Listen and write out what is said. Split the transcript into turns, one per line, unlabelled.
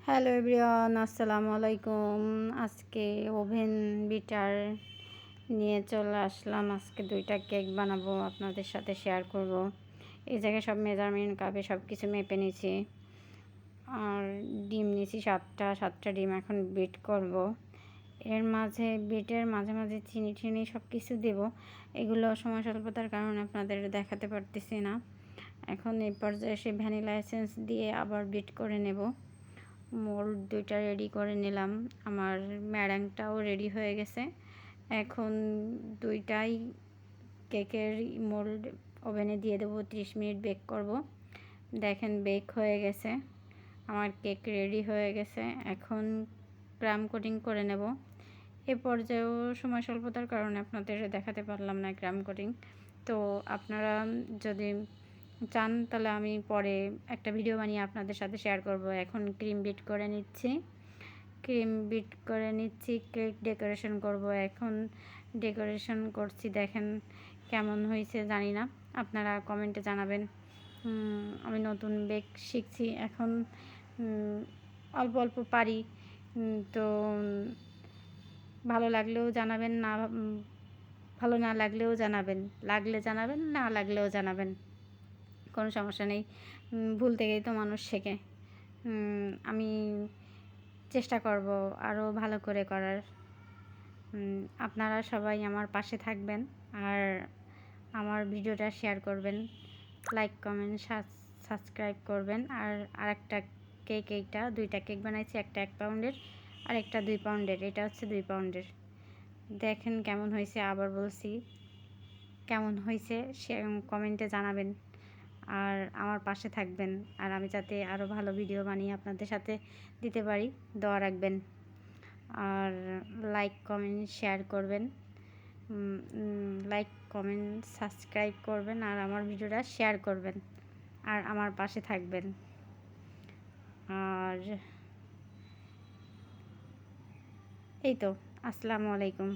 Hello everyone, আসসালামু আলাইকুম। আজকে ওভেন বিটার নিয়ে চলে আসলাম। আজকে 2টা কেক বানাবো, আপনাদের সাথে শেয়ার করব। এই জায়গায় সব মেজারমেন্ট কাপে সব কিছু মেপে নিয়েছি। আর ডিম নিয়েছি 7টা ডিম এখন বিট করব। এর মাঝে বিটের মাঝে মাঝে চিনি টিনি সব কিছু দেবো। এগুলো সময় স্বল্পতার কারণে আপনাদের দেখাতে পারতেছি না। এখন এই পর্যায়ে এসে ভ্যানিলা এসেন্স দিয়ে আবার বিট করে নেব। মোল্ড 2টা রেডি করে নিলাম। আমার ম্যারাংটাও রেডি হয়ে গেছে। এখন 2টাই কেকের মোল্ড ওভেনে দিয়ে দেবো, 30 মিনিট বেক করব। দেখেন বেক হয়ে গেছে, আমার কেক রেডি হয়ে গেছে। এখন ক্রাম কোটিং করে নেব। এ পর্যায়েও সময় স্বল্পতার কারণে আপনাদের দেখাতে পারলাম না ক্রাম কোটিং। তো আপনারা যদি চান তাহলে আমি পরে একটা ভিডিও বানিয়ে আপনাদের সাথে শেয়ার করব। এখন ক্রিম বিট করে নিচ্ছি, কেক ডেকোরেশন করব। এখন ডেকোরেশন করছি, দেখেন কেমন হয়েছে জানি না, আপনারা কমেন্টে জানাবেন। আমি নতুন বেক শিখছি এখন, অল্প অল্প পারি। তো ভালো লাগলেও জানাবেন, না ভালো না লাগলেও জানাবেন, লাগলে জানাবেন, না লাগলেও জানাবেন, কোনো সমস্যা নেই। ভুল থেকেই তো মানুষ শেখে। আমি চেষ্টা করব আরও ভালো করে করার। আপনারা সবাই আমার পাশে থাকবেন আর আমার ভিডিওটা শেয়ার করবেন, লাইক কমেন্ট সাবস্ক্রাইব করবেন। আর আরেকটা কেক, এইটা 2টা কেক বানাইছি, একটা 1 পাউন্ডের আর একটা 2 পাউন্ডের। এটা হচ্ছে 2 পাউন্ডের। দেখেন কেমন হয়েছে, আবার বলছি কেমন হয়েছে সে কমেন্টে জানাবেন আর আমার পাশে থাকবেন। আর আমি যাতে আরও ভালো ভিডিও বানিয়ে আপনাদের সাথে দিতে পারি, দোয়া রাখবেন। আর লাইক কমেন্ট শেয়ার করবেন, লাইক কমেন্ট সাবস্ক্রাইব করবেন আর আমার ভিডিওটা শেয়ার করবেন আর আমার পাশে থাকবেন। আর এই তো, আসসালামু আলাইকুম।